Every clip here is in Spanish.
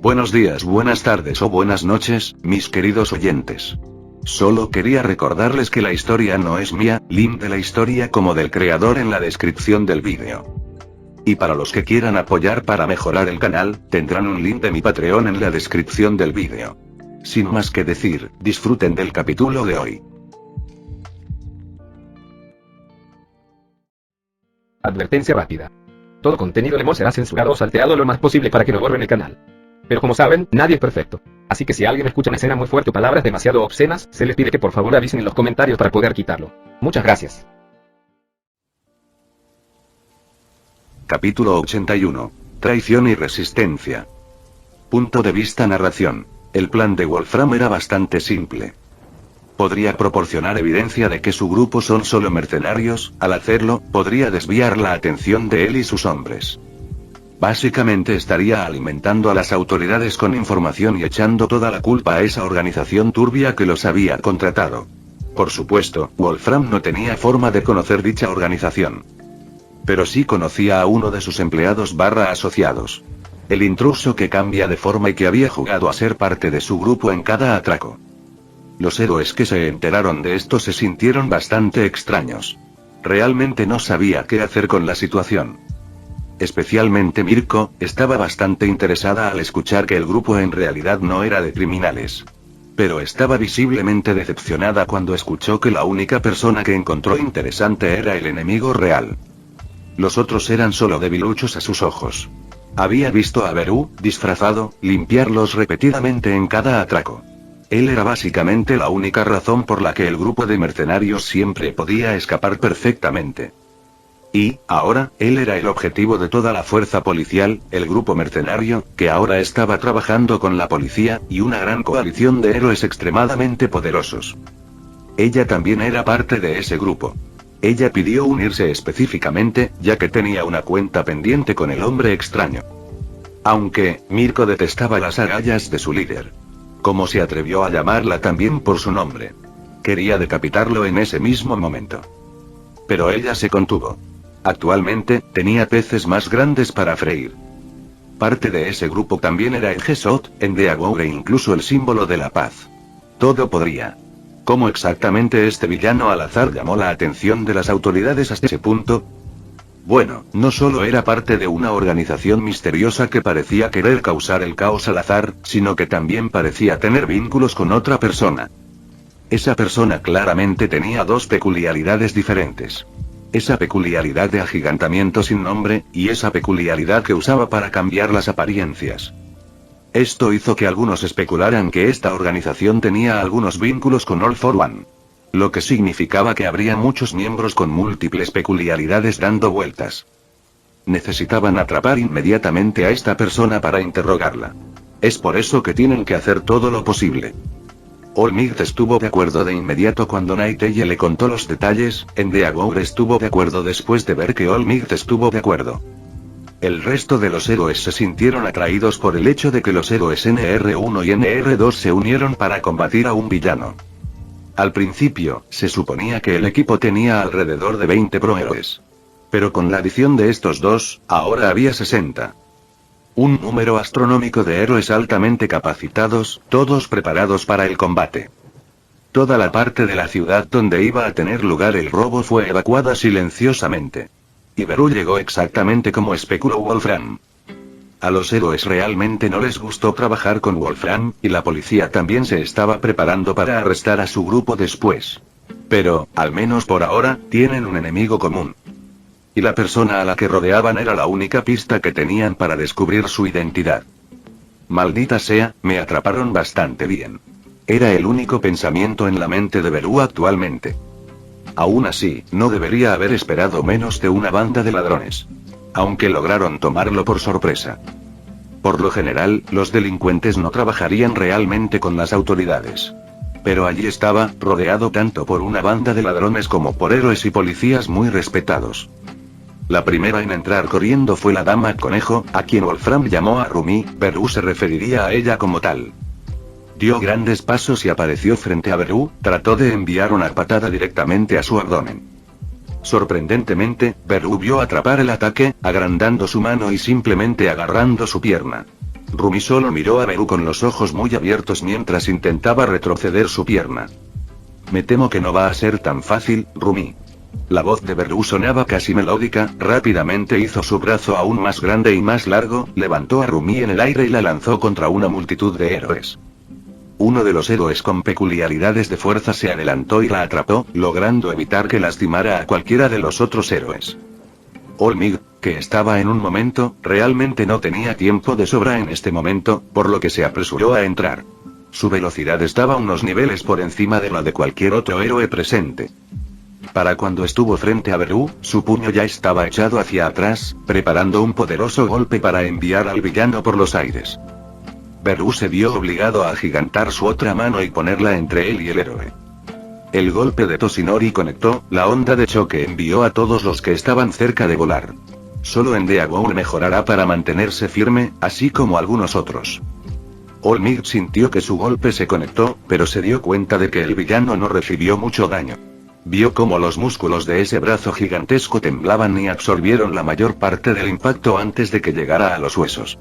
Buenos días, buenas tardes o buenas noches, mis queridos oyentes. Solo quería recordarles que la historia no es mía, link de la historia como del creador en la descripción del vídeo. Y para los que quieran apoyar para mejorar el canal, tendrán un link de mi Patreon en la descripción del vídeo. Sin más que decir, disfruten del capítulo de hoy. Advertencia rápida. Todo contenido de Mo será censurado o salteado lo más posible para que no borren el canal. Pero como saben, nadie es perfecto. Así que si alguien escucha una escena muy fuerte o palabras demasiado obscenas, se les pide que por favor avisen en los comentarios para poder quitarlo. Muchas gracias. Capítulo 81. Traición y resistencia. Punto de vista narración. El plan de Wolfram era bastante simple. Podría proporcionar evidencia de que su grupo son solo mercenarios, al hacerlo, podría desviar la atención de él y sus hombres. Básicamente estaría alimentando a las autoridades con información y echando toda la culpa a esa organización turbia que los había contratado. Por supuesto, Wolfram no tenía forma de conocer dicha organización. Pero sí conocía a uno de sus empleados asociados. El intruso que cambia de forma y que había jugado a ser parte de su grupo en cada atraco. Los héroes que se enteraron de esto se sintieron bastante extraños. Realmente no sabía qué hacer con la situación. Especialmente Mirko, estaba bastante interesada al escuchar que el grupo en realidad no era de criminales. Pero estaba visiblemente decepcionada cuando escuchó que la única persona que encontró interesante era el enemigo real. Los otros eran solo debiluchos a sus ojos. Había visto a Beru, disfrazado, limpiarlos repetidamente en cada atraco. Él era básicamente la única razón por la que el grupo de mercenarios siempre podía escapar perfectamente. Y, ahora, él era el objetivo de toda la fuerza policial, el grupo mercenario, que ahora estaba trabajando con la policía, y una gran coalición de héroes extremadamente poderosos. Ella también era parte de ese grupo. Ella pidió unirse específicamente, ya que tenía una cuenta pendiente con el hombre extraño. Aunque, Mirko detestaba las agallas de su líder. Como se atrevió a llamarla también por su nombre. Quería decapitarlo en ese mismo momento. Pero ella se contuvo. Actualmente, tenía peces más grandes para freír. Parte de ese grupo también era el Gesot, Endeavour e incluso el símbolo de la paz. Todo podría. ¿Cómo exactamente este villano al azar llamó la atención de las autoridades hasta ese punto? Bueno, no solo era parte de una organización misteriosa que parecía querer causar el caos al azar, sino que también parecía tener vínculos con otra persona. Esa persona claramente tenía dos peculiaridades diferentes. Esa peculiaridad de agigantamiento sin nombre, y esa peculiaridad que usaba para cambiar las apariencias. Esto hizo que algunos especularan que esta organización tenía algunos vínculos con All for One. Lo que significaba que habría muchos miembros con múltiples peculiaridades dando vueltas. Necesitaban atrapar inmediatamente a esta persona para interrogarla. Es por eso que tienen que hacer todo lo posible. Olmigt estuvo de acuerdo de inmediato cuando Nighteye le contó los detalles, Endeavour estuvo de acuerdo después de ver que Olmigt estuvo de acuerdo. El resto de los héroes se sintieron atraídos por el hecho de que los héroes NR1 y NR2 se unieron para combatir a un villano. Al principio, se suponía que el equipo tenía alrededor de 20 prohéroes. Pero con la adición de estos dos, ahora había 60. Un número astronómico de héroes altamente capacitados, todos preparados para el combate. Toda la parte de la ciudad donde iba a tener lugar el robo fue evacuada silenciosamente. Y Beru llegó exactamente como especuló Wolfram. A los héroes realmente no les gustó trabajar con Wolfram, y la policía también se estaba preparando para arrestar a su grupo después. Pero, al menos por ahora, tienen un enemigo común. Y la persona a la que rodeaban era la única pista que tenían para descubrir su identidad. Maldita sea, me atraparon bastante bien. Era el único pensamiento en la mente de Beru actualmente. Aún así, no debería haber esperado menos de una banda de ladrones. Aunque lograron tomarlo por sorpresa. Por lo general, los delincuentes no trabajarían realmente con las autoridades. Pero allí estaba, rodeado tanto por una banda de ladrones como por héroes y policías muy respetados. La primera en entrar corriendo fue la dama conejo, a quien Wolfram llamó Arumi, Beru se referiría a ella como tal. Dio grandes pasos y apareció frente a Beru, trató de enviar una patada directamente a su abdomen. Sorprendentemente, Beru vio atrapar el ataque, agrandando su mano y simplemente agarrando su pierna. Rumi solo miró a Beru con los ojos muy abiertos mientras intentaba retroceder su pierna. Me temo que no va a ser tan fácil, Rumi. La voz de Beru sonaba casi melódica, rápidamente hizo su brazo aún más grande y más largo, levantó a Rumi en el aire y la lanzó contra una multitud de héroes. Uno de los héroes con peculiaridades de fuerza se adelantó y la atrapó, logrando evitar que lastimara a cualquiera de los otros héroes. Olmig, que estaba en un momento, realmente no tenía tiempo de sobra en este momento, por lo que se apresuró a entrar. Su velocidad estaba unos niveles por encima de la de cualquier otro héroe presente. Para cuando estuvo frente a Beru, su puño ya estaba echado hacia atrás, preparando un poderoso golpe para enviar al villano por los aires. Beru se vio obligado a agigantar su otra mano y ponerla entre él y el héroe. El golpe de Toshinori conectó, la onda de choque envió a todos los que estaban cerca de volar. Solo Endeavor mejorará para mantenerse firme, así como algunos otros. Olmig sintió que su golpe se conectó, pero se dio cuenta de que el villano no recibió mucho daño. Vio cómo los músculos de ese brazo gigantesco temblaban y absorbieron la mayor parte del impacto antes de que llegara a los huesos.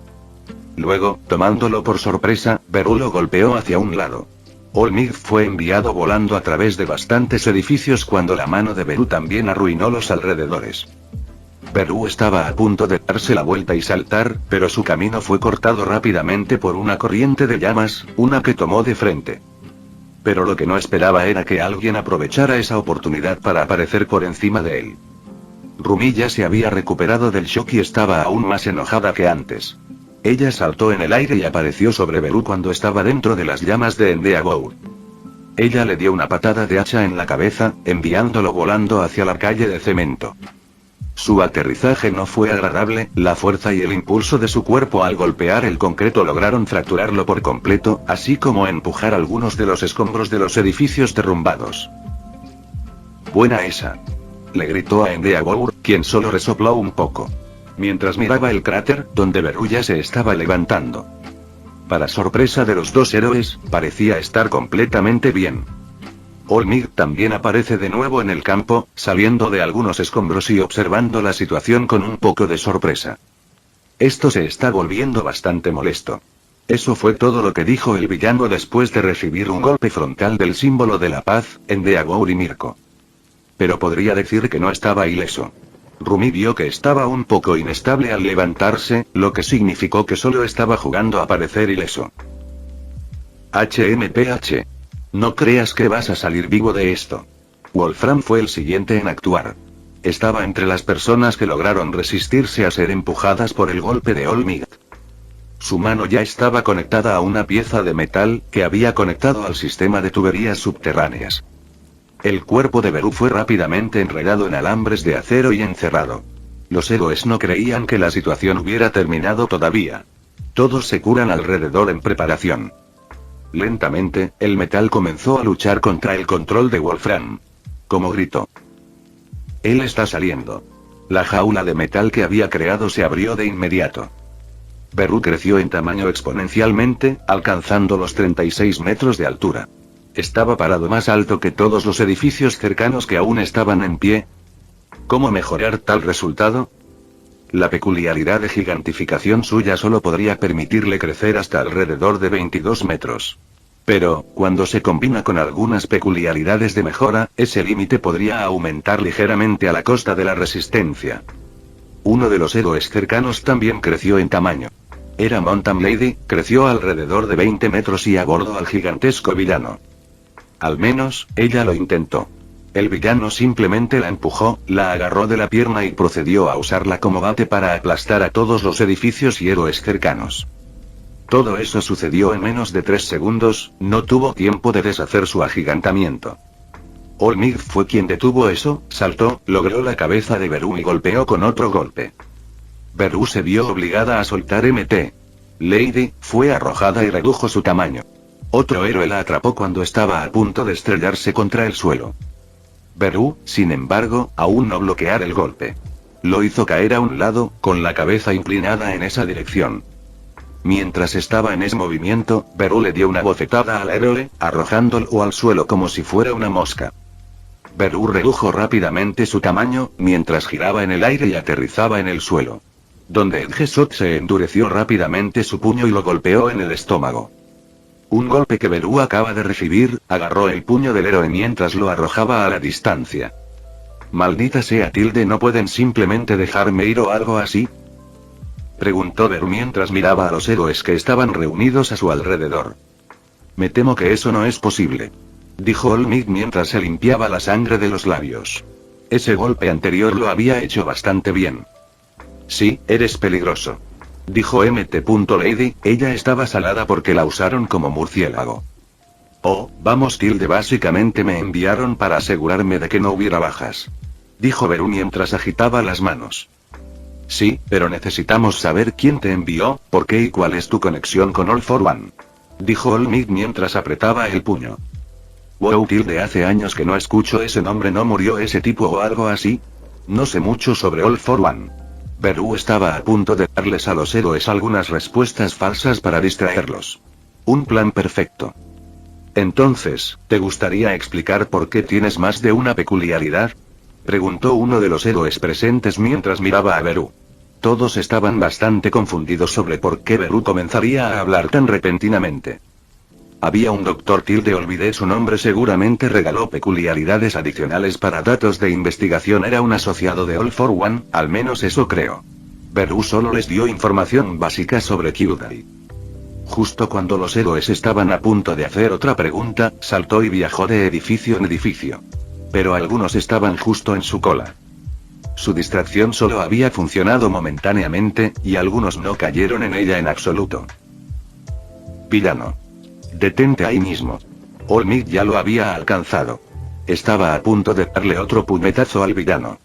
Luego, tomándolo por sorpresa, Beru lo golpeó hacia un lado. Olmig fue enviado volando a través de bastantes edificios cuando la mano de Beru también arruinó los alrededores. Beru estaba a punto de darse la vuelta y saltar, pero su camino fue cortado rápidamente por una corriente de llamas, una que tomó de frente. Pero lo que no esperaba era que alguien aprovechara esa oportunidad para aparecer por encima de él. Rumi ya se había recuperado del shock y estaba aún más enojada que antes. Ella saltó en el aire y apareció sobre Beru cuando estaba dentro de las llamas de Endeavor. Ella le dio una patada de hacha en la cabeza, enviándolo volando hacia la calle de cemento. Su aterrizaje no fue agradable, la fuerza y el impulso de su cuerpo al golpear el concreto lograron fracturarlo por completo, así como empujar algunos de los escombros de los edificios derrumbados. «Buena esa», le gritó a Endeavor, quien solo resopló un poco. Mientras miraba el cráter, donde Beru ya se estaba levantando. Para sorpresa de los dos héroes, parecía estar completamente bien. Olmig también aparece de nuevo en el campo, saliendo de algunos escombros y observando la situación con un poco de sorpresa. Esto se está volviendo bastante molesto. Eso fue todo lo que dijo el villano después de recibir un golpe frontal del símbolo de la paz, Endeavor y Mirko. Pero podría decir que no estaba ileso. Rumi vio que estaba un poco inestable al levantarse, lo que significó que solo estaba jugando a parecer ileso. HMPH. No creas que vas a salir vivo de esto. Wolfram fue el siguiente en actuar. Estaba entre las personas que lograron resistirse a ser empujadas por el golpe de Olmig. Su mano ya estaba conectada a una pieza de metal, que había conectado al sistema de tuberías subterráneas. El cuerpo de Beru fue rápidamente enredado en alambres de acero y encerrado. Los héroes no creían que la situación hubiera terminado todavía. Todos se curan alrededor en preparación. Lentamente, el metal comenzó a luchar contra el control de Wolfram. Como gritó. Él está saliendo. La jaula de metal que había creado se abrió de inmediato. Beru creció en tamaño exponencialmente, alcanzando los 36 metros de altura. Estaba parado más alto que todos los edificios cercanos que aún estaban en pie. ¿Cómo mejorar tal resultado? La peculiaridad de gigantificación suya solo podría permitirle crecer hasta alrededor de 22 metros. Pero, cuando se combina con algunas peculiaridades de mejora, ese límite podría aumentar ligeramente a la costa de la resistencia. Uno de los héroes cercanos también creció en tamaño. Era Mountain Lady, creció alrededor de 20 metros y abordó al gigantesco villano. Al menos, ella lo intentó. El villano simplemente la empujó, la agarró de la pierna y procedió a usarla como bate para aplastar a todos los edificios y héroes cercanos. Todo eso sucedió en menos de 3 segundos, no tuvo tiempo de deshacer su agigantamiento. Olmig fue quien detuvo eso, saltó, logró la cabeza de Beru y golpeó con otro golpe. Beru se vio obligada a soltar Mt. Lady fue arrojada y redujo su tamaño. Otro héroe la atrapó cuando estaba a punto de estrellarse contra el suelo. Beru, sin embargo, aún no bloquear el golpe. Lo hizo caer a un lado, con la cabeza inclinada en esa dirección. Mientras estaba en ese movimiento, Beru le dio una bofetada al héroe, arrojándolo al suelo como si fuera una mosca. Beru redujo rápidamente su tamaño, mientras giraba en el aire y aterrizaba en el suelo. donde Edgesot se endureció rápidamente su puño y lo golpeó en el estómago. Un golpe que Beru acaba de recibir, agarró el puño del héroe mientras lo arrojaba a la distancia. Maldita sea tilde, ¿no pueden simplemente dejarme ir o algo así? Preguntó Beru mientras miraba a los héroes que estaban reunidos a su alrededor. Me temo que eso no es posible, dijo Olmid mientras se limpiaba la sangre de los labios. Ese golpe anterior lo había hecho bastante bien. Sí, eres peligroso, dijo Mt. Lady, ella estaba salada porque la usaron como murciélago. Oh, vamos tilde, básicamente me enviaron para asegurarme de que no hubiera bajas, dijo Beru mientras agitaba las manos. Sí, pero necesitamos saber quién te envió, por qué y cuál es tu conexión con All for One, dijo Olmid mientras apretaba el puño. Wow tilde, hace años que no escucho ese nombre, ¿no murió ese tipo o algo así? No sé mucho sobre All for One. Beru estaba a punto de darles a los héroes algunas respuestas falsas para distraerlos. Un plan perfecto. Entonces, ¿te gustaría explicar por qué tienes más de una peculiaridad? Preguntó uno de los héroes presentes mientras miraba a Beru. Todos estaban bastante confundidos sobre por qué Beru comenzaría a hablar tan repentinamente. Había un doctor tilde, olvidé su nombre, seguramente regaló peculiaridades adicionales para datos de investigación, era un asociado de All for One, al menos eso creo. Beru solo les dio información básica sobre Kyudai. Justo cuando los héroes estaban a punto de hacer otra pregunta, saltó y viajó de edificio en edificio. Pero algunos estaban justo en su cola. Su distracción solo había funcionado momentáneamente, y algunos no cayeron en ella en absoluto. Villano. Detente ahí mismo. Olmid ya lo había alcanzado. Estaba a punto de darle otro puñetazo al villano.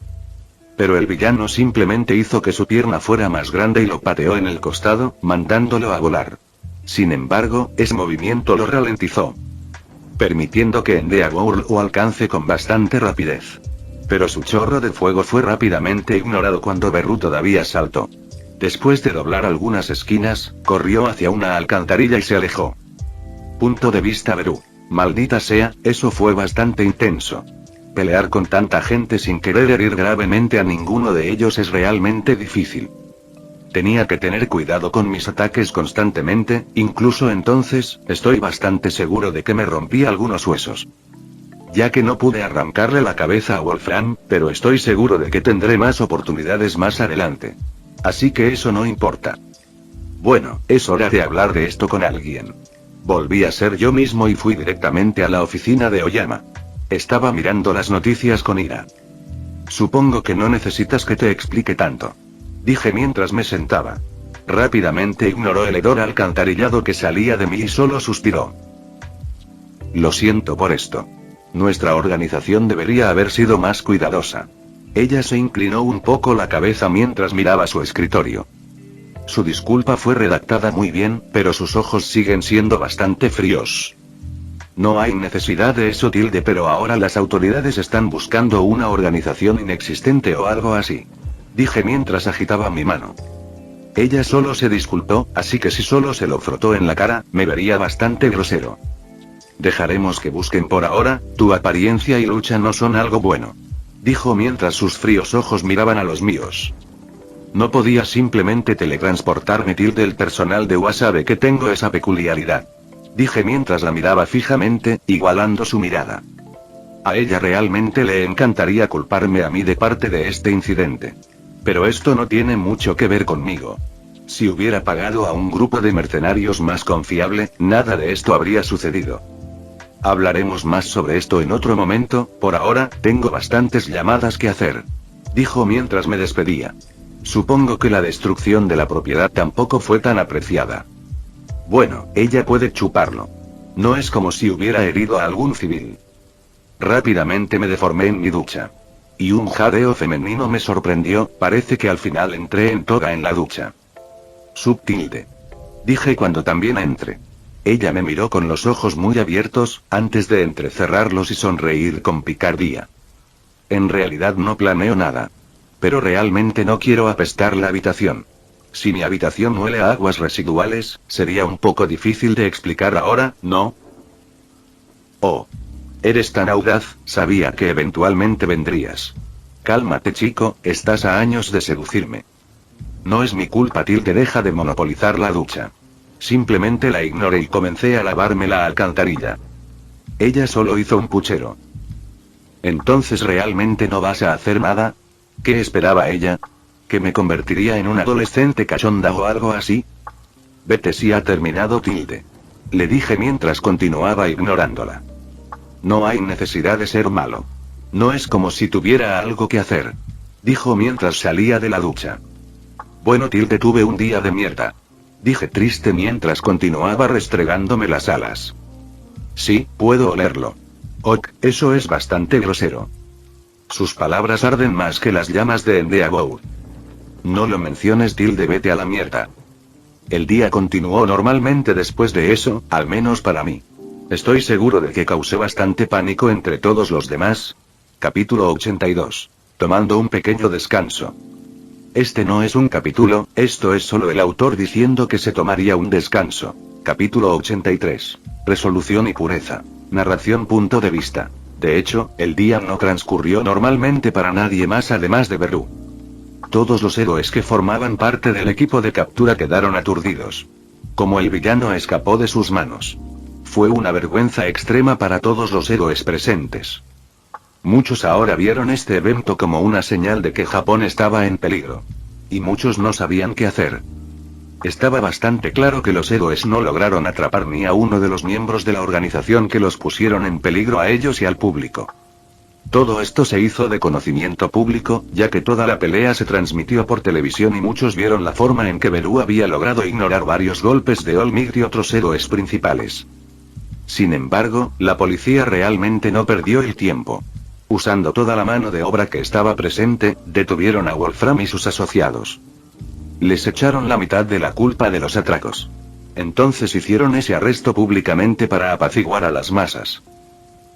Pero el villano simplemente hizo que su pierna fuera más grande y lo pateó en el costado, mandándolo a volar. Sin embargo, ese movimiento lo ralentizó, permitiendo que Endeavor lo alcance con bastante rapidez. Pero su chorro de fuego fue rápidamente ignorado cuando Beru todavía saltó. Después de doblar algunas esquinas, corrió hacia una alcantarilla y se alejó. Punto de vista Beru. Maldita sea, eso fue bastante intenso. Pelear con tanta gente sin querer herir gravemente a ninguno de ellos es realmente difícil. Tenía que tener cuidado con mis ataques constantemente, incluso entonces, estoy bastante seguro de que me rompí algunos huesos. Ya que no pude arrancarle la cabeza a Wolfram, pero estoy seguro de que tendré más oportunidades más adelante. Así que eso no importa. Bueno, es hora de hablar de esto con alguien. Volví a ser yo mismo y fui directamente a la oficina de Oyama. Estaba mirando las noticias con ira. Supongo que no necesitas que te explique tanto, dije mientras me sentaba. Rápidamente ignoró el hedor alcantarillado que salía de mí y solo suspiró. Lo siento por esto. Nuestra organización debería haber sido más cuidadosa. Ella se inclinó un poco la cabeza mientras miraba su escritorio. Su disculpa fue redactada muy bien, pero sus ojos siguen siendo bastante fríos. No hay necesidad de eso tilde, pero ahora las autoridades están buscando una organización inexistente o algo así, dije mientras agitaba mi mano. Ella solo se disculpó, así que si solo se lo frotó en la cara, me vería bastante grosero. Dejaremos que busquen por ahora, tu apariencia y lucha no son algo bueno, dijo mientras sus fríos ojos miraban a los míos. No podía simplemente teletransportarme tilde, el personal de UA sabe que tengo esa peculiaridad, dije mientras la miraba fijamente, igualando su mirada. A ella realmente le encantaría culparme a mí de parte de este incidente. Pero esto no tiene mucho que ver conmigo. Si hubiera pagado a un grupo de mercenarios más confiable, nada de esto habría sucedido. Hablaremos más sobre esto en otro momento, por ahora, tengo bastantes llamadas que hacer, dijo mientras me despedía. Supongo que la destrucción de la propiedad tampoco fue tan apreciada. Bueno, ella puede chuparlo. No es como si hubiera herido a algún civil. Rápidamente me deformé en mi ducha. Y un jadeo femenino me sorprendió, parece que al final entré en toga en la ducha. Subtilde, dije cuando también entré. Ella me miró con los ojos muy abiertos, antes de entrecerrarlos y sonreír con picardía. En realidad no planeo nada. Pero realmente no quiero apestar la habitación. Si mi habitación huele a aguas residuales, sería un poco difícil de explicar ahora, ¿no? Oh. Eres tan audaz, sabía que eventualmente vendrías. Cálmate chico, estás a años de seducirme. No es mi culpa, Tilde, deja de monopolizar la ducha. Simplemente la ignoré y comencé a lavarme la alcantarilla. Ella solo hizo un puchero. ¿Entonces realmente no vas a hacer nada? ¿Qué esperaba ella? ¿Que me convertiría en una adolescente cachonda o algo así? Vete si ha terminado, Tilde. Le dije mientras continuaba ignorándola. No hay necesidad de ser malo. No es como si tuviera algo que hacer. Dijo mientras salía de la ducha. Bueno, Tilde, tuve un día de mierda. Dije triste mientras continuaba restregándome las alas. Sí, puedo olerlo. Ok, eso es bastante grosero. Sus palabras arden más que las llamas de Endeavour. No lo menciones, Tilde, vete a la mierda. El día continuó normalmente después de eso, al menos para mí. Estoy seguro de que causé bastante pánico entre todos los demás. Capítulo 82. Tomando un pequeño descanso. Este no es un capítulo, esto es solo el autor diciendo que se tomaría un descanso. Capítulo 83. Resolución y pureza. Narración. Punto de vista. De hecho, el día no transcurrió normalmente para nadie más además de Beru. Todos los héroes que formaban parte del equipo de captura quedaron aturdidos. Como el villano escapó de sus manos. Fue una vergüenza extrema para todos los héroes presentes. Muchos ahora vieron este evento como una señal de que Japón estaba en peligro. Y muchos no sabían qué hacer. Estaba bastante claro que los héroes no lograron atrapar ni a uno de los miembros de la organización que los pusieron en peligro a ellos y al público. Todo esto se hizo de conocimiento público, ya que toda la pelea se transmitió por televisión y muchos vieron la forma en que Beru había logrado ignorar varios golpes de All Might y otros héroes principales. Sin embargo, la policía realmente no perdió el tiempo. Usando toda la mano de obra que estaba presente, detuvieron a Wolfram y sus asociados. Les echaron la mitad de la culpa de los atracos. Entonces hicieron ese arresto públicamente para apaciguar a las masas.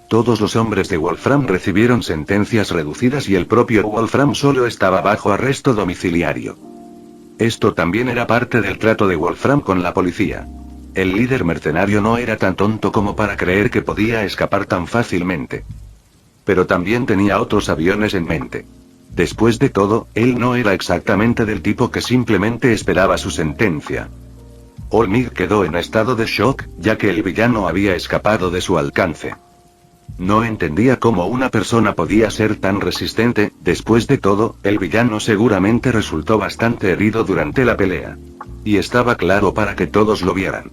Todos los hombres de Wolfram recibieron sentencias reducidas y el propio Wolfram solo estaba bajo arresto domiciliario. Esto también era parte del trato de Wolfram con la policía. El líder mercenario no era tan tonto como para creer que podía escapar tan fácilmente. Pero también tenía otros aviones en mente. Después de todo, él no era exactamente del tipo que simplemente esperaba su sentencia. All Might quedó en estado de shock, ya que el villano había escapado de su alcance. No entendía cómo una persona podía ser tan resistente. Después de todo, el villano seguramente resultó bastante herido durante la pelea. Y estaba claro para que todos lo vieran.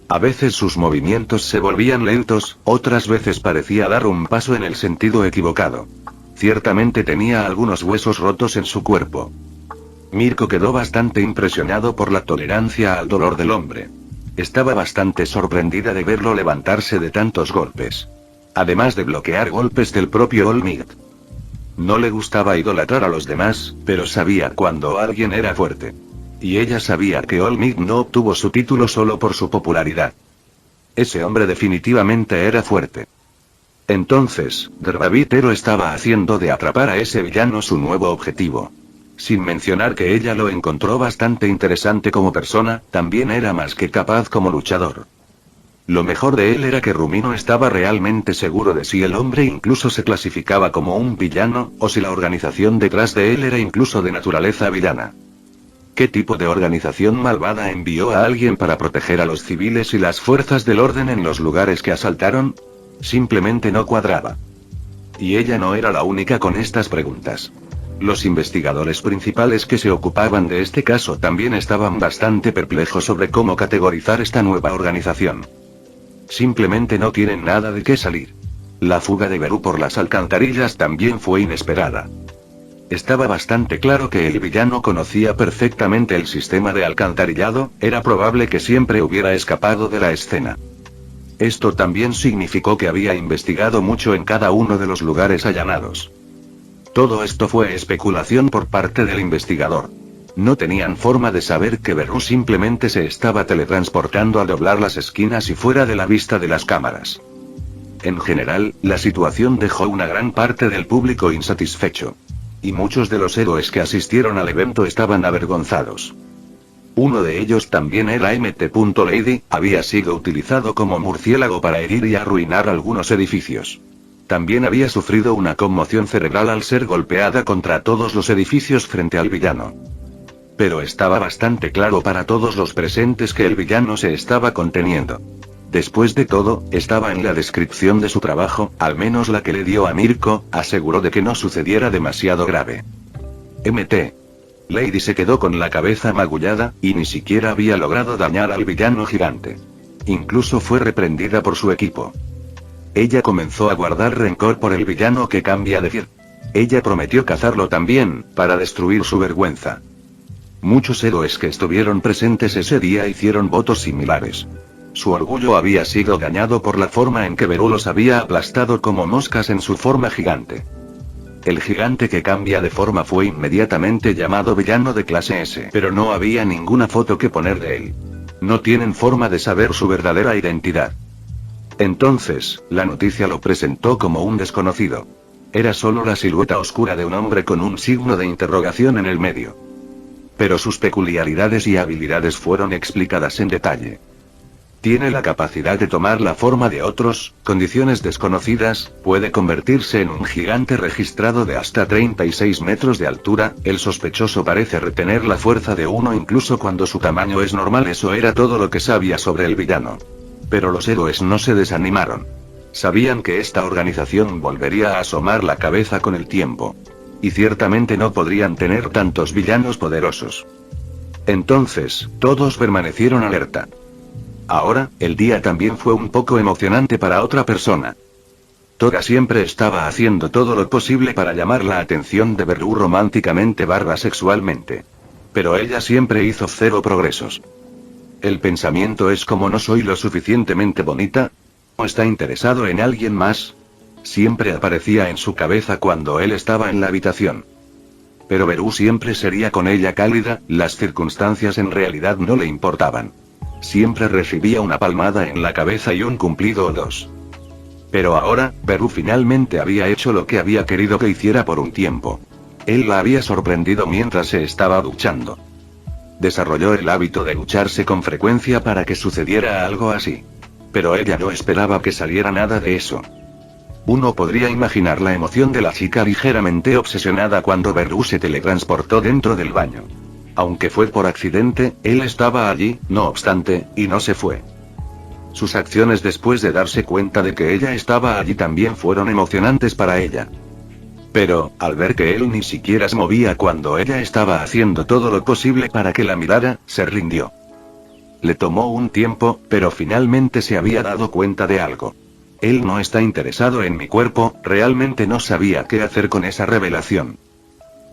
A veces sus movimientos se volvían lentos, otras veces parecía dar un paso en el sentido equivocado. Ciertamente tenía algunos huesos rotos en su cuerpo. Mirko quedó bastante impresionado por la tolerancia al dolor del hombre. Estaba bastante sorprendida de verlo levantarse de tantos golpes. Además de bloquear golpes del propio All Might. No le gustaba idolatrar a los demás, pero sabía cuando alguien era fuerte. Y ella sabía que All Might no obtuvo su título solo por su popularidad. Ese hombre definitivamente era fuerte. Entonces, Gravitero estaba haciendo de atrapar a ese villano su nuevo objetivo. Sin mencionar que ella lo encontró bastante interesante como persona, también era más que capaz como luchador. Lo mejor de él era que Rumi no estaba realmente seguro de si el hombre incluso se clasificaba como un villano, o si la organización detrás de él era incluso de naturaleza villana. ¿Qué tipo de organización malvada envió a alguien para proteger a los civiles y las fuerzas del orden en los lugares que asaltaron? Simplemente no cuadraba. Y ella no era la única con estas preguntas. Los investigadores principales que se ocupaban de este caso también estaban bastante perplejos sobre cómo categorizar esta nueva organización. Simplemente no tienen nada de qué salir. La fuga de Beru por las alcantarillas también fue inesperada. Estaba bastante claro que el villano conocía perfectamente el sistema de alcantarillado, era probable que siempre hubiera escapado de la escena. Esto también significó que había investigado mucho en cada uno de los lugares allanados. Todo esto fue especulación por parte del investigador. No tenían forma de saber que Beru simplemente se estaba teletransportando al doblar las esquinas y fuera de la vista de las cámaras. En general, la situación dejó una gran parte del público insatisfecho. Y muchos de los héroes que asistieron al evento estaban avergonzados. Uno de ellos también era Mt. Lady, había sido utilizado como murciélago para herir y arruinar algunos edificios. También había sufrido una conmoción cerebral al ser golpeada contra todos los edificios frente al villano. Pero estaba bastante claro para todos los presentes que el villano se estaba conteniendo. Después de todo, estaba en la descripción de su trabajo, al menos la que le dio a Mirko, aseguró de que no sucediera demasiado grave. Mt. Lady se quedó con la cabeza magullada, y ni siquiera había logrado dañar al villano gigante. Incluso fue reprendida por su equipo. Ella comenzó a guardar rencor por el villano que cambia de fiel. Ella prometió cazarlo también, para destruir su vergüenza. Muchos héroes que estuvieron presentes ese día hicieron votos similares. Su orgullo había sido dañado por la forma en que Beru los había aplastado como moscas en su forma gigante. El gigante que cambia de forma fue inmediatamente llamado villano de clase S, pero no había ninguna foto que poner de él. No tienen forma de saber su verdadera identidad. Entonces, la noticia lo presentó como un desconocido. Era solo la silueta oscura de un hombre con un signo de interrogación en el medio. Pero sus peculiaridades y habilidades fueron explicadas en detalle. Tiene la capacidad de tomar la forma de otros, condiciones desconocidas, puede convertirse en un gigante registrado de hasta 36 metros de altura, el sospechoso parece retener la fuerza de uno incluso cuando su tamaño es normal. Eso era todo lo que sabía sobre el villano. Pero los héroes no se desanimaron. Sabían que esta organización volvería a asomar la cabeza con el tiempo. Y ciertamente no podrían tener tantos villanos poderosos. Entonces, todos permanecieron alerta. Ahora, el día también fue un poco emocionante para otra persona. Toga siempre estaba haciendo todo lo posible para llamar la atención de Beru románticamente / sexualmente. Pero ella siempre hizo cero progresos. El pensamiento es como no soy lo suficientemente bonita. ¿O está interesado en alguien más? Siempre aparecía en su cabeza cuando él estaba en la habitación. Pero Beru siempre sería con ella cálida, las circunstancias en realidad no le importaban. Siempre recibía una palmada en la cabeza y un cumplido o dos. Pero ahora, Beru finalmente había hecho lo que había querido que hiciera por un tiempo. Él la había sorprendido mientras se estaba duchando. Desarrolló el hábito de ducharse con frecuencia para que sucediera algo así. Pero ella no esperaba que saliera nada de eso. Uno podría imaginar la emoción de la chica ligeramente obsesionada cuando Beru se teletransportó dentro del baño. Aunque fue por accidente, él estaba allí, no obstante, y no se fue. Sus acciones después de darse cuenta de que ella estaba allí también fueron emocionantes para ella. Pero, al ver que él ni siquiera se movía cuando ella estaba haciendo todo lo posible para que la mirara, se rindió. Le tomó un tiempo, pero finalmente se había dado cuenta de algo. Él no está interesado en mi cuerpo, realmente no sabía qué hacer con esa revelación.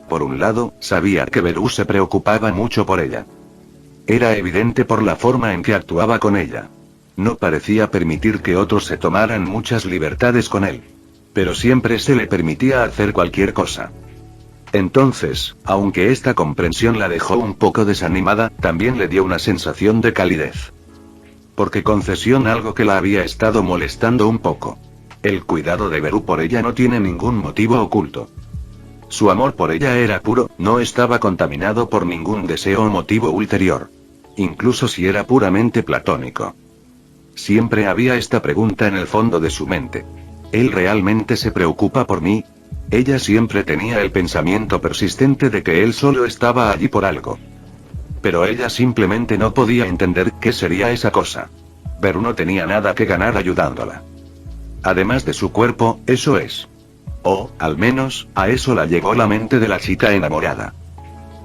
Por un lado, sabía que Beru se preocupaba mucho por ella. Era evidente por la forma en que actuaba con ella. No parecía permitir que otros se tomaran muchas libertades con él. Pero siempre se le permitía hacer cualquier cosa. Entonces, aunque esta comprensión la dejó un poco desanimada, también le dio una sensación de calidez. Porque concesión algo que la había estado molestando un poco. El cuidado de Beru por ella no tiene ningún motivo oculto. Su amor por ella era puro, no estaba contaminado por ningún deseo o motivo ulterior. Incluso si era puramente platónico. Siempre había esta pregunta en el fondo de su mente. ¿Él realmente se preocupa por mí? Ella siempre tenía el pensamiento persistente de que él solo estaba allí por algo. Pero ella simplemente no podía entender qué sería esa cosa. Beru no tenía nada que ganar ayudándola. Además de su cuerpo, eso es. O, al menos, a eso la llevó la mente de la chica enamorada.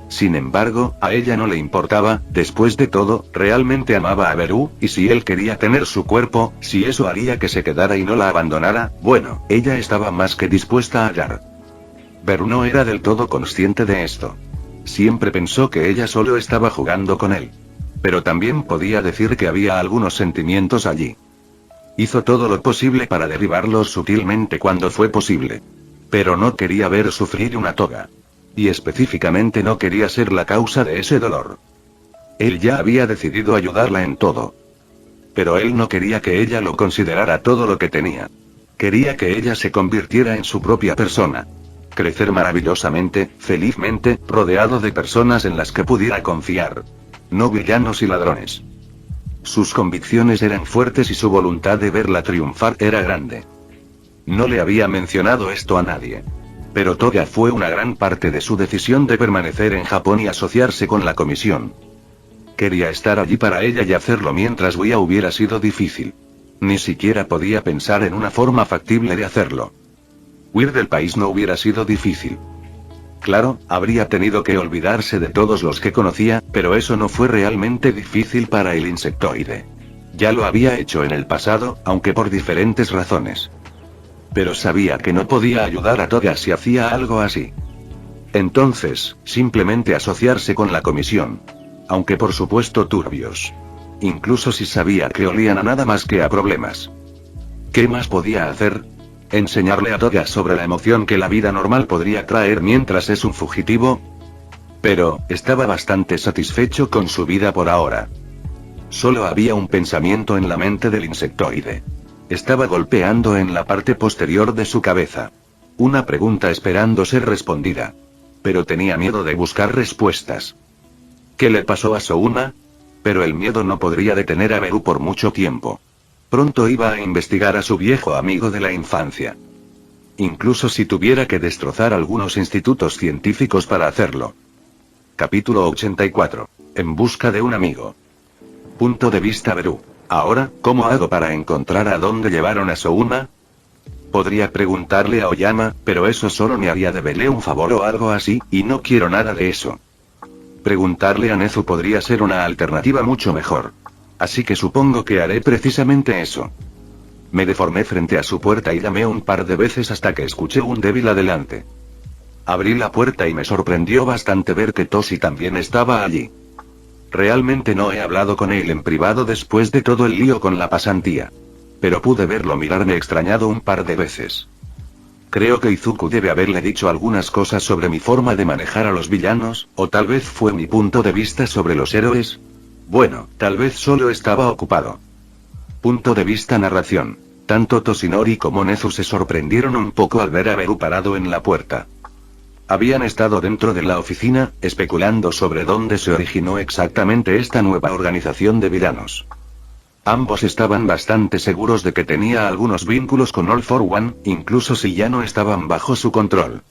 Sin embargo, a ella no le importaba, después de todo, realmente amaba a Beru, y si él quería tener su cuerpo, si eso haría que se quedara y no la abandonara, bueno, ella estaba más que dispuesta a hallar. Beru no era del todo consciente de esto. Siempre pensó que ella solo estaba jugando con él. Pero también podía decir que había algunos sentimientos allí. Hizo todo lo posible para derribarlos sutilmente cuando fue posible. Pero no quería ver sufrir una Toga. Y específicamente no quería ser la causa de ese dolor. Él ya había decidido ayudarla en todo. Pero él no quería que ella lo considerara todo lo que tenía. Quería que ella se convirtiera en su propia persona. Crecer maravillosamente, felizmente, rodeado de personas en las que pudiera confiar. No villanos y ladrones. Sus convicciones eran fuertes y su voluntad de verla triunfar era grande. No le había mencionado esto a nadie. Pero Toga fue una gran parte de su decisión de permanecer en Japón y asociarse con la comisión. Quería estar allí para ella y hacerlo mientras Wea hubiera sido difícil. Ni siquiera podía pensar en una forma factible de hacerlo. Huir del país no hubiera sido difícil. Claro, habría tenido que olvidarse de todos los que conocía, pero eso no fue realmente difícil para el insectoide. Ya lo había hecho en el pasado, aunque por diferentes razones. Pero sabía que no podía ayudar a Toga si hacía algo así. Entonces, simplemente asociarse con la comisión. Aunque por supuesto turbios. Incluso si sabía que olían a nada más que a problemas. ¿Qué más podía hacer? ¿Enseñarle a Toga sobre la emoción que la vida normal podría traer mientras es un fugitivo? Pero, estaba bastante satisfecho con su vida por ahora. Solo había un pensamiento en la mente del insectoide. Estaba golpeando en la parte posterior de su cabeza. Una pregunta esperando ser respondida. Pero tenía miedo de buscar respuestas. ¿Qué le pasó a Souna? Pero el miedo no podría detener a Beru por mucho tiempo. Pronto iba a investigar a su viejo amigo de la infancia. Incluso si tuviera que destrozar algunos institutos científicos para hacerlo. Capítulo 84. En busca de un amigo. Punto de vista Beru. Ahora, ¿cómo hago para encontrar a dónde llevaron a Souna? Podría preguntarle a Oyama, pero eso solo me haría deberle un favor o algo así, y no quiero nada de eso. Preguntarle a Nezu podría ser una alternativa mucho mejor. Así que supongo que haré precisamente eso. Me deformé frente a su puerta y llamé un par de veces hasta que escuché un débil adelante. Abrí la puerta y me sorprendió bastante ver que Toshi también estaba allí. Realmente no he hablado con él en privado después de todo el lío con la pasantía. Pero pude verlo mirarme extrañado un par de veces. Creo que Izuku debe haberle dicho algunas cosas sobre mi forma de manejar a los villanos, o tal vez fue mi punto de vista sobre los héroes. Bueno, tal vez solo estaba ocupado. Punto de vista narración. Tanto Toshinori como Nezu se sorprendieron un poco al ver a Beru parado en la puerta. Habían estado dentro de la oficina, especulando sobre dónde se originó exactamente esta nueva organización de villanos. Ambos estaban bastante seguros de que tenía algunos vínculos con All for One, incluso si ya no estaban bajo su control.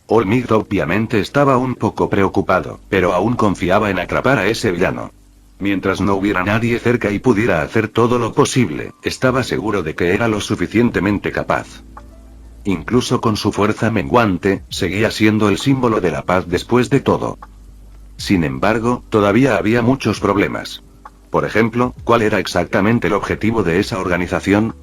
All Might obviamente estaba un poco preocupado, pero aún confiaba en atrapar a ese villano. Mientras no hubiera nadie cerca y pudiera hacer todo lo posible, estaba seguro de que era lo suficientemente capaz. Incluso con su fuerza menguante, seguía siendo el símbolo de la paz después de todo. Sin embargo, todavía había muchos problemas. Por ejemplo, ¿cuál era exactamente el objetivo de esa organización?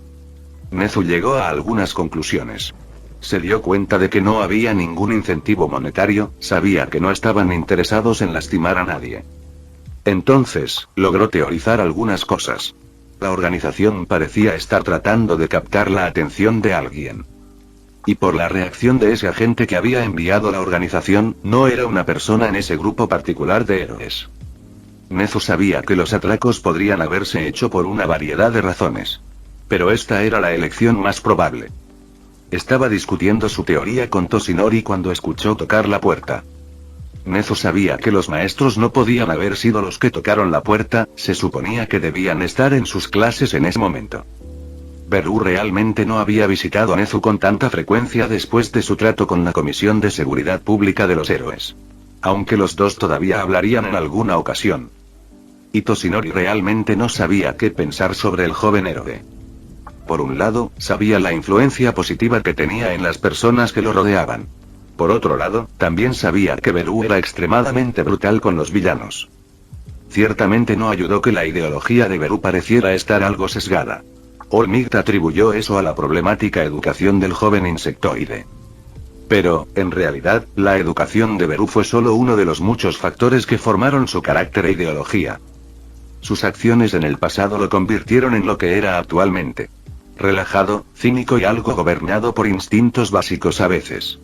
Nezu llegó a algunas conclusiones. Se dio cuenta de que no había ningún incentivo monetario, sabía que no estaban interesados en lastimar a nadie. Entonces, logró teorizar algunas cosas. La organización parecía estar tratando de captar la atención de alguien. Y por la reacción de ese agente que había enviado la organización, no era una persona en ese grupo particular de héroes. Nezu sabía que los atracos podrían haberse hecho por una variedad de razones. Pero esta era la elección más probable. Estaba discutiendo su teoría con Toshinori cuando escuchó tocar la puerta. Nezu sabía que los maestros no podían haber sido los que tocaron la puerta, se suponía que debían estar en sus clases en ese momento. Beru realmente no había visitado a Nezu con tanta frecuencia después de su trato con la Comisión de Seguridad Pública de los Héroes. Aunque los dos todavía hablarían en alguna ocasión. Y Toshinori realmente no sabía qué pensar sobre el joven héroe. Por un lado, sabía la influencia positiva que tenía en las personas que lo rodeaban. Por otro lado, también sabía que Beru era extremadamente brutal con los villanos. Ciertamente no ayudó que la ideología de Beru pareciera estar algo sesgada. All Might atribuyó eso a la problemática educación del joven insectoide. Pero, en realidad, la educación de Beru fue solo uno de los muchos factores que formaron su carácter e ideología. Sus acciones en el pasado lo convirtieron en lo que era actualmente. Relajado, cínico y algo gobernado por instintos básicos a veces.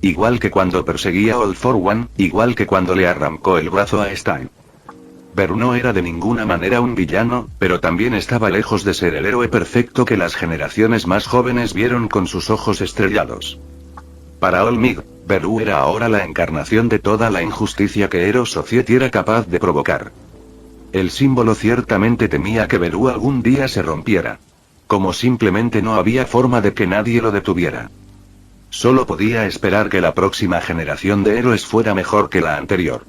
Igual que cuando perseguía a All for One, igual que cuando le arrancó el brazo a Stein. Beru no era de ninguna manera un villano, pero también estaba lejos de ser el héroe perfecto que las generaciones más jóvenes vieron con sus ojos estrellados. Para All Might, Beru era ahora la encarnación de toda la injusticia que Hero Society era capaz de provocar. El símbolo ciertamente temía que Beru algún día se rompiera. Como simplemente no había forma de que nadie lo detuviera. Solo podía esperar que la próxima generación de héroes fuera mejor que la anterior.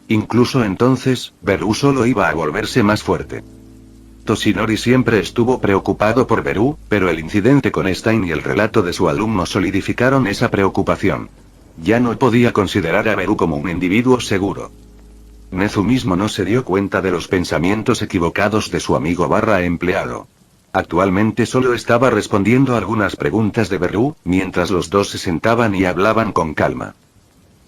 Incluso entonces, Beru solo iba a volverse más fuerte. Toshinori siempre estuvo preocupado por Beru, pero el incidente con Stein y el relato de su alumno solidificaron esa preocupación. Ya no podía considerar a Beru como un individuo seguro. Nezu mismo no se dio cuenta de los pensamientos equivocados de su amigo empleado. Actualmente solo estaba respondiendo algunas preguntas de Beru, mientras los dos se sentaban y hablaban con calma.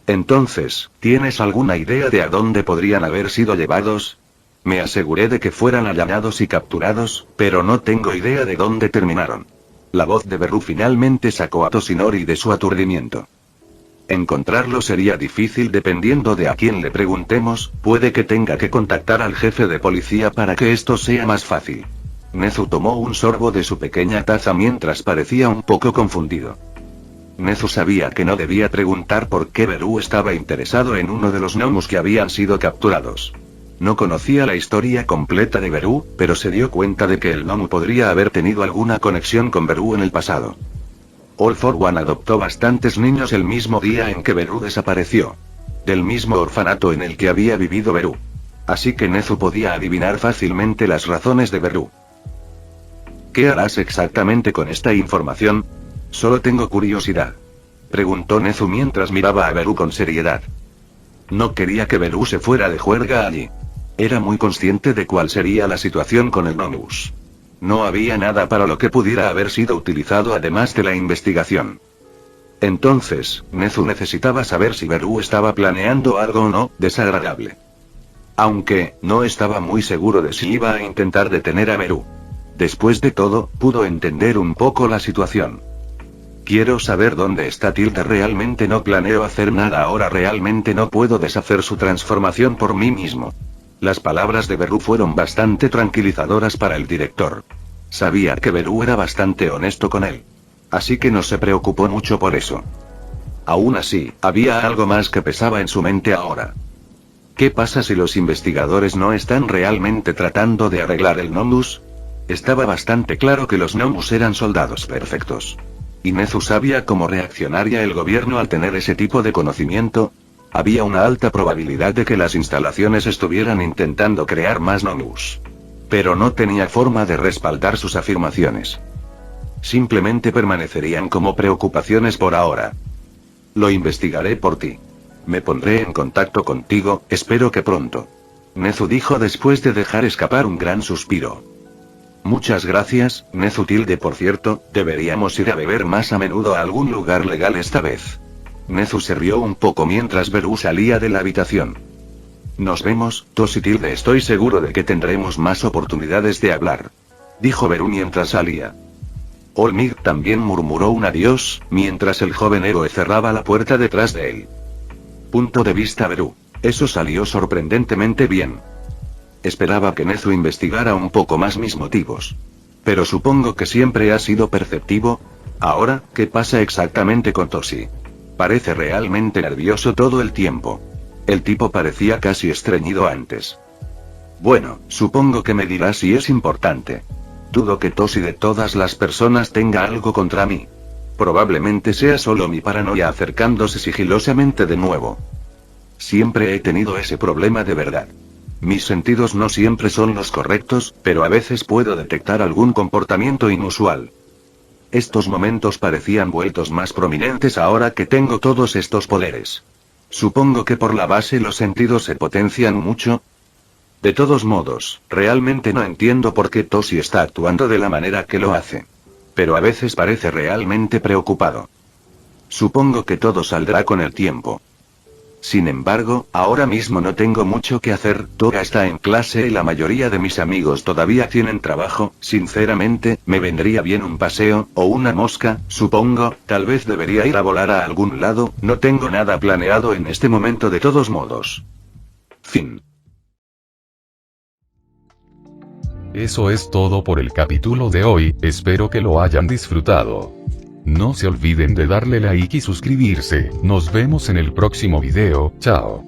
Entonces, ¿tienes alguna idea de a dónde podrían haber sido llevados? Me aseguré de que fueran allanados y capturados, pero no tengo idea de dónde terminaron. La voz de Beru finalmente sacó a Toshinori de su aturdimiento. Encontrarlo sería difícil dependiendo de a quién le preguntemos, puede que tenga que contactar al jefe de policía para que esto sea más fácil. Nezu tomó un sorbo de su pequeña taza mientras parecía un poco confundido. Nezu sabía que no debía preguntar por qué Beru estaba interesado en uno de los gnomos que habían sido capturados. No conocía la historia completa de Beru, pero se dio cuenta de que el gnomo podría haber tenido alguna conexión con Beru en el pasado. All for One adoptó bastantes niños el mismo día en que Beru desapareció. Del mismo orfanato en el que había vivido Beru. Así que Nezu podía adivinar fácilmente las razones de Beru. ¿Qué harás exactamente con esta información? Solo tengo curiosidad. Preguntó Nezu mientras miraba a Beru con seriedad. No quería que Beru se fuera de juerga allí. Era muy consciente de cuál sería la situación con el Gnomus. No había nada para lo que pudiera haber sido utilizado además de la investigación. Entonces, Nezu necesitaba saber si Beru estaba planeando algo o no, desagradable. Aunque, no estaba muy seguro de si iba a intentar detener a Beru. Después de todo, pudo entender un poco la situación. Quiero saber dónde está Tilda. Realmente no planeo hacer nada ahora. Realmente no puedo deshacer su transformación por mí mismo. Las palabras de Beru fueron bastante tranquilizadoras para el director. Sabía que Beru era bastante honesto con él. Así que no se preocupó mucho por eso. Aún así, había algo más que pesaba en su mente ahora. ¿Qué pasa si los investigadores no están realmente tratando de arreglar el Gnomus? Estaba bastante claro que los Gnomus eran soldados perfectos. ¿Y Nezu sabía cómo reaccionaría el gobierno al tener ese tipo de conocimiento? Había una alta probabilidad de que las instalaciones estuvieran intentando crear más Gnomus. Pero no tenía forma de respaldar sus afirmaciones. Simplemente permanecerían como preocupaciones por ahora. Lo investigaré por ti. Me pondré en contacto contigo, espero que pronto. Nezu dijo después de dejar escapar un gran suspiro. Muchas gracias, Nezu tilde. Por cierto, deberíamos ir a beber más a menudo a algún lugar legal esta vez. Nezu se rió un poco mientras Beru salía de la habitación. Nos vemos, Toshi tilde. Estoy seguro de que tendremos más oportunidades de hablar. Dijo Beru mientras salía. Olmig también murmuró un adiós, mientras el joven héroe cerraba la puerta detrás de él. Punto de vista Beru. Eso salió sorprendentemente bien. Esperaba que Nezu investigara un poco más mis motivos. Pero supongo que siempre ha sido perceptivo. Ahora, ¿qué pasa exactamente con Toshi? Parece realmente nervioso todo el tiempo. El tipo parecía casi estreñido antes. Bueno, supongo que me dirás si es importante. Dudo que Toshi de todas las personas tenga algo contra mí. Probablemente sea solo mi paranoia acercándose sigilosamente de nuevo. Siempre he tenido ese problema de verdad. Mis sentidos no siempre son los correctos, pero a veces puedo detectar algún comportamiento inusual. Estos momentos parecían vueltos más prominentes ahora que tengo todos estos poderes. Supongo que por la base los sentidos se potencian mucho. De todos modos, realmente no entiendo por qué Toshi está actuando de la manera que lo hace. Pero a veces parece realmente preocupado. Supongo que todo saldrá con el tiempo. Sin embargo, ahora mismo no tengo mucho que hacer. Toga está en clase y la mayoría de mis amigos todavía tienen trabajo. Sinceramente, me vendría bien un paseo, o una mosca, supongo. Tal vez debería ir a volar a algún lado. No tengo nada planeado en este momento de todos modos. Fin. Eso es todo por el capítulo de hoy, espero que lo hayan disfrutado. No se olviden de darle like y suscribirse, nos vemos en el próximo video, chao.